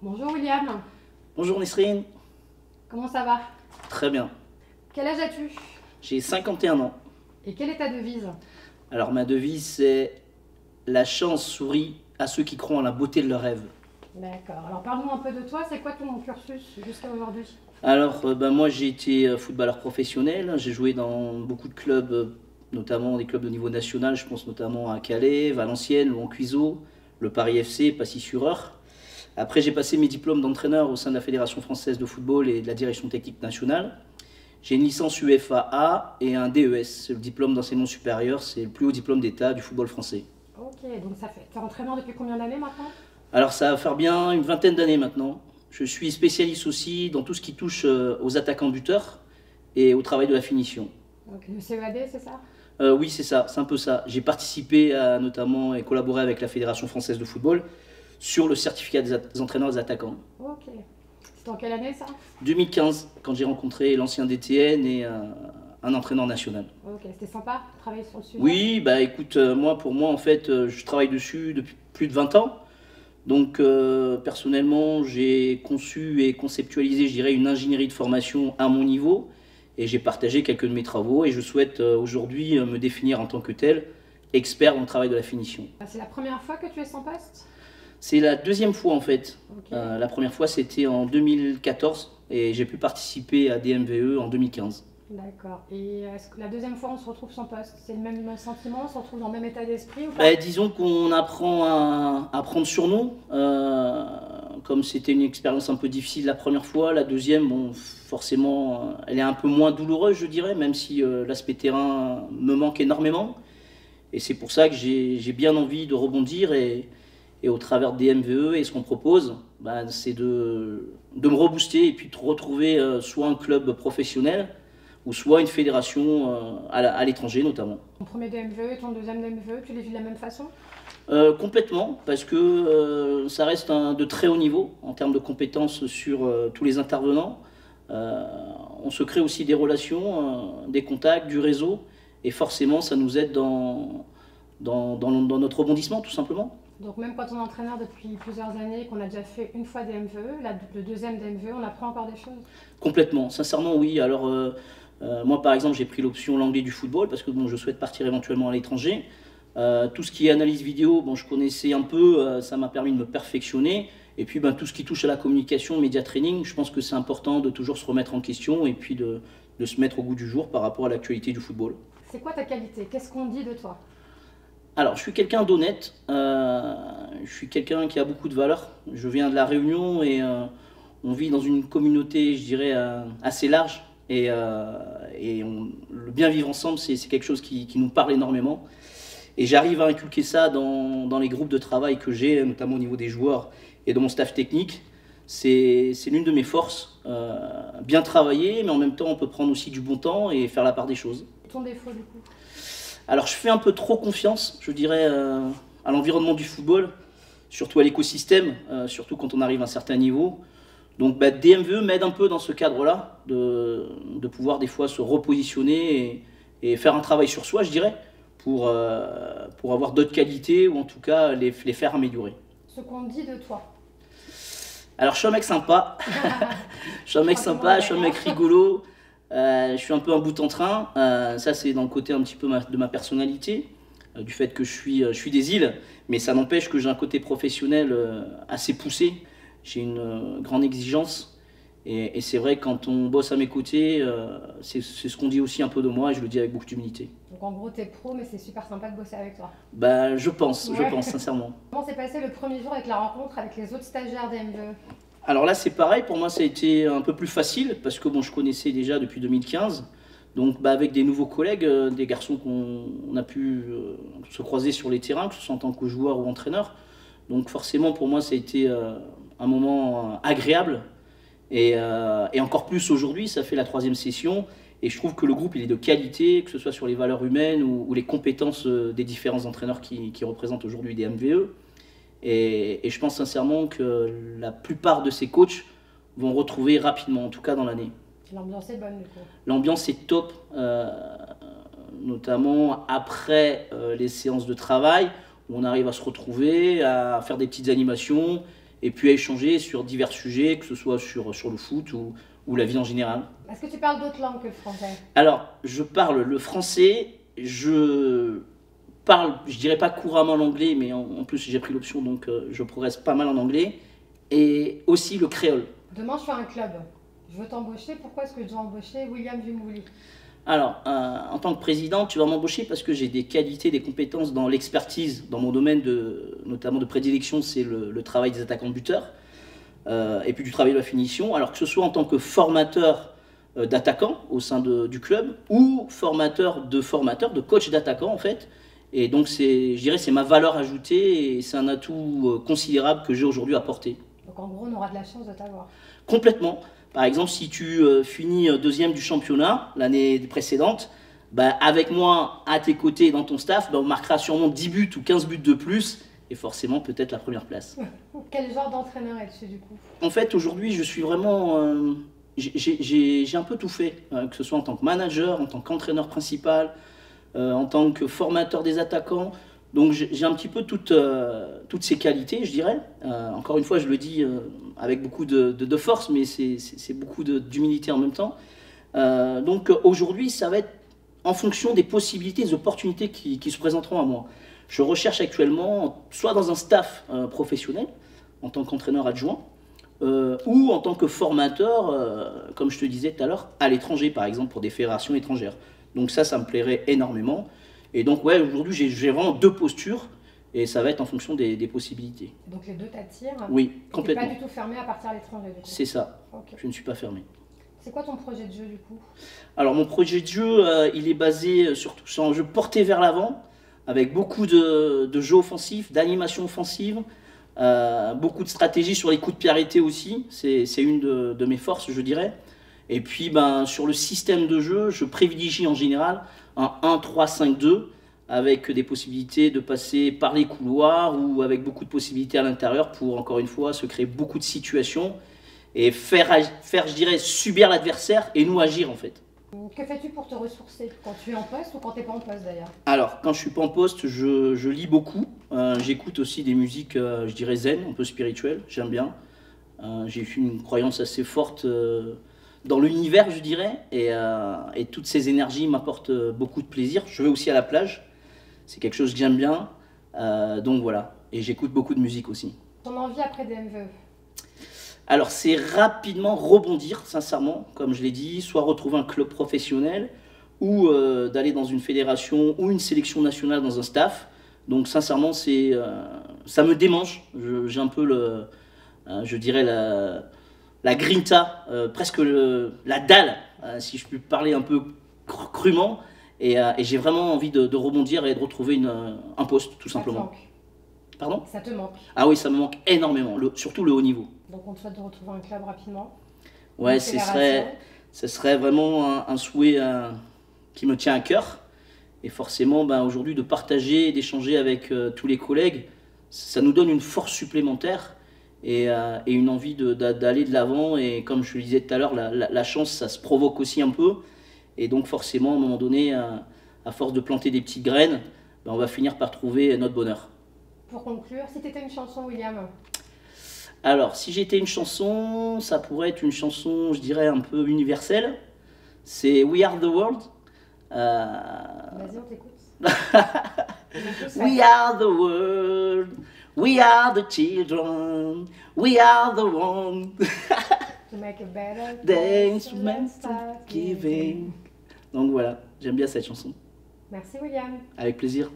Bonjour William, Bonjour Nesrine, comment ça va? très bien. Quel âge as-tu? J'ai 51 ans. Et quelle est ta devise? Alors ma devise c'est la chance sourit à ceux qui croient en la beauté de leurs rêves. D'accord, alors parle-nous un peu de toi, c'est quoi ton cursus jusqu'à aujourd'hui? Alors moi j'ai été footballeur professionnel, j'ai joué dans beaucoup de clubs, notamment des clubs de niveau national, je pense notamment à Calais, Valenciennes, Louan-Cuiseaux, le Paris FC, Passy-sur-Eure. Après j'ai passé mes diplômes d'entraîneur au sein de la Fédération française de football et de la direction technique nationale. J'ai une licence UFAA et un DES, le diplôme d'enseignement supérieur, c'est le plus haut diplôme d'État du football français. Ok, donc ça fait. T'es entraîneur depuis combien d'années maintenant? Alors ça va faire bien une vingtaine d'années maintenant. Je suis spécialiste aussi dans tout ce qui touche aux attaquants buteurs et au travail de la finition. Donc le CEAD, c'est ça? Oui, c'est ça, c'est un peu ça. J'ai participé à notamment et collaboré avec la Fédération française de football sur le certificat des entraîneurs des attaquants. Ok. C'est en quelle année ça? 2015, quand j'ai rencontré l'ancien DTN et un entraîneur national. Ok, c'était sympa de travailler sur le sujet? Oui, bah écoute, moi pour moi en fait, je travaille dessus depuis plus de 20 ans. Donc personnellement, j'ai conçu et conceptualisé, je dirais, une ingénierie de formation à mon niveau et j'ai partagé quelques de mes travaux et je souhaite aujourd'hui me définir en tant que tel, expert dans le travail de la finition. C'est la première fois que tu es sans poste? C'est la deuxième fois en fait. Ok, La première fois c'était en 2014 et j'ai pu participer à DMVE en 2015. d'accord. Et est-ce que la deuxième fois on se retrouve sans poste? C'est le même sentiment? On se retrouve dans le même état d'esprit ou pas? Bah, disons qu'on apprend à prendre sur nous. Comme c'était une expérience un peu difficile la première fois, la deuxième, bon, forcément, elle est un peu moins douloureuse, je dirais, même si l'aspect terrain me manque énormément. Et c'est pour ça que j'ai bien envie de rebondir et au travers des MVE et ce qu'on propose, bah, c'est de me rebooster et puis de retrouver soit un club professionnel ou soit une fédération à l'étranger notamment. Ton premier DMVE et ton deuxième DMVE, tu les vis de la même façon? Complètement, parce que ça reste de très haut niveau en termes de compétences sur tous les intervenants. Euh, on se crée aussi des relations, des contacts, du réseau, et forcément ça nous aide dans notre rebondissement tout simplement. Donc même quand on est entraîneur depuis plusieurs années, qu'on a déjà fait une fois DMVE, le deuxième DMVE, on apprend encore des choses. Complètement, sincèrement oui. Alors moi par exemple j'ai pris l'option l'anglais du football parce que bon, je souhaite partir éventuellement à l'étranger. Tout ce qui est analyse vidéo, bon, je connaissais un peu, ça m'a permis de me perfectionner. Et puis ben, tout ce qui touche à la communication, média training, je pense que c'est important de toujours se remettre en question et puis de se mettre au goût du jour par rapport à l'actualité du football. C'est quoi ta qualité? Qu'est-ce qu'on dit de toi? Alors, je suis quelqu'un d'honnête, je suis quelqu'un qui a beaucoup de valeurs. Je viens de La Réunion et on vit dans une communauté, je dirais, assez large. Le bien vivre ensemble, c'est quelque chose qui nous parle énormément. Et j'arrive à inculquer ça dans les groupes de travail que j'ai, notamment au niveau des joueurs et de mon staff technique. C'est l'une de mes forces. Bien travailler, mais en même temps, on peut prendre aussi du bon temps et faire la part des choses. Ton défaut du coup? Alors, je fais un peu trop confiance, je dirais, à l'environnement du football, surtout à l'écosystème, surtout quand on arrive à un certain niveau. Donc, bah, DMVE m'aide un peu dans ce cadre-là, de pouvoir des fois se repositionner et faire un travail sur soi, je dirais, pour avoir d'autres qualités ou en tout cas les faire améliorer. Ce qu'on dit de toi. Alors, je suis un mec sympa, je suis un mec sympa, je suis un mec rigolo, je suis un peu un bout en train. Ça, c'est dans le côté un petit peu de ma personnalité, du fait que je suis des îles, mais ça n'empêche que j'ai un côté professionnel assez poussé. J'ai une grande exigence. Et c'est vrai, quand on bosse à mes côtés, c'est ce qu'on dit aussi un peu de moi et je le dis avec beaucoup d'humilité. Donc en gros, t'es pro, mais c'est super sympa de bosser avec toi. Bah, je pense Ouais. sincèrement. Comment s'est passé le premier jour avec la rencontre avec les autres stagiaires DMVE? Alors là, c'est pareil, pour moi, ça a été un peu plus facile parce que bon, je connaissais déjà depuis 2015. Donc, bah, avec des nouveaux collègues, des garçons qu'on a pu se croiser sur les terrains, que ce soit en tant que joueur ou entraîneur. Donc, forcément, pour moi, ça a été un moment agréable. Et encore plus aujourd'hui, ça fait la troisième session. Et je trouve que le groupe il est de qualité, que ce soit sur les valeurs humaines ou les compétences des différents entraîneurs qui représentent aujourd'hui des MVE. Et je pense sincèrement que la plupart de ces coachs vont retrouver rapidement, en tout cas dans l'année. L'ambiance est bonne du coup. L'ambiance est top, notamment après les séances de travail, où on arrive à se retrouver, à faire des petites animations et puis à échanger sur divers sujets, que ce soit sur le foot ou la vie en général. Est-ce que tu parles d'autres langues que le français? Alors, je parle le français, je parle, je dirais pas couramment l'anglais, mais en plus j'ai pris l'option, donc je progresse pas mal en anglais, et aussi le créole. Demain, je fais un club. Je veux t'embaucher. Pourquoi est-ce que je dois embaucher William Vimouli? Alors, en tant que président, tu vas m'embaucher parce que j'ai des qualités, des compétences dans l'expertise, dans mon domaine notamment de prédilection, c'est le travail des attaquants de buteurs, et puis du travail de la finition. Alors que ce soit en tant que formateur d'attaquants au sein du club, ou de coach d'attaquants en fait. Et donc, je dirais, c'est ma valeur ajoutée et c'est un atout considérable que j'ai aujourd'hui à porter. Donc en gros, on aura de la chance de t'avoir. Complètement. Par exemple, si tu finis deuxième du championnat l'année précédente, bah, avec moi à tes côtés dans ton staff, bah, on marquera sûrement 10 buts ou 15 buts de plus et forcément peut-être la première place. Quel genre d'entraîneur es-tu du coup? En fait, aujourd'hui, je suis vraiment... j'ai un peu tout fait, que ce soit en tant que manager, en tant qu'entraîneur principal, en tant que formateur des attaquants. Donc j'ai un petit peu toutes ces qualités, je dirais. Encore une fois, je le dis avec beaucoup de force, mais c'est beaucoup d'humilité en même temps. Donc aujourd'hui, ça va être en fonction des possibilités, des opportunités qui se présenteront à moi. Je recherche actuellement, soit dans un staff professionnel, en tant qu'entraîneur adjoint, ou en tant que formateur, comme je te disais tout à l'heure, à l'étranger, par exemple, pour des fédérations étrangères. Donc ça me plairait énormément. Et donc, ouais, aujourd'hui, j'ai vraiment deux postures et ça va être en fonction des possibilités. Donc, les deux t'attirent? Oui, complètement. Tu n'es pas du tout fermé à partir à l'étranger, du coup? C'est ça. Okay. Je ne suis pas fermé. C'est quoi ton projet de jeu, du coup? Alors, mon projet de jeu, il est basé surtout sur un jeu porté vers l'avant, avec beaucoup de jeux offensifs, d'animation offensive, beaucoup de stratégie sur les coups de pied arrêtés aussi. C'est une de mes forces, je dirais. Et puis, ben, sur le système de jeu, je privilégie en général un 1-3-5-2 avec des possibilités de passer par les couloirs ou avec beaucoup de possibilités à l'intérieur pour, encore une fois, se créer beaucoup de situations et faire je dirais, subir l'adversaire et nous agir en fait. Que fais-tu pour te ressourcer quand tu es en poste ou quand tu n'es pas en poste d'ailleurs? Alors, quand je suis pas en poste, je lis beaucoup. J'écoute aussi des musiques, je dirais zen, un peu spirituelles, j'aime bien. J'ai une croyance assez forte dans l'univers, je dirais, et toutes ces énergies m'apportent beaucoup de plaisir. Je vais aussi à la plage, c'est quelque chose que j'aime bien, donc voilà, et j'écoute beaucoup de musique aussi. Ton envie après DMVE? Alors c'est rapidement rebondir, sincèrement, comme je l'ai dit, soit retrouver un club professionnel, ou d'aller dans une fédération ou une sélection nationale dans un staff. Donc sincèrement, ça me démange, j'ai un peu je dirais la grinta, presque la dalle, si je puis parler un peu crûment, et j'ai vraiment envie de rebondir et de retrouver un poste, tout simplement. Ça te manque? Pardon? Ça te manque? Ah oui, ça me manque énormément, surtout le haut niveau. Donc on te souhaite de retrouver un club rapidement? Ouais, ce serait vraiment un souhait qui me tient à cœur, et forcément, ben, aujourd'hui, de partager, d'échanger avec tous les collègues, ça nous donne une force supplémentaire, et une envie d'aller de l'avant. Et comme je le disais tout à l'heure, la chance, ça se provoque aussi un peu. Et donc forcément, à un moment donné, à force de planter des petites graines, ben, on va finir par trouver notre bonheur. Pour conclure, si tu étais une chanson, William? Alors, si j'étais une chanson, ça pourrait être une chanson, je dirais, un peu universelle. C'est We Are the World. Vas-y, on t'écoute. We are the world. We are the children, we are the one. To make a better day, instruments giving. Donc voilà, j'aime bien cette chanson. Merci William. Avec plaisir.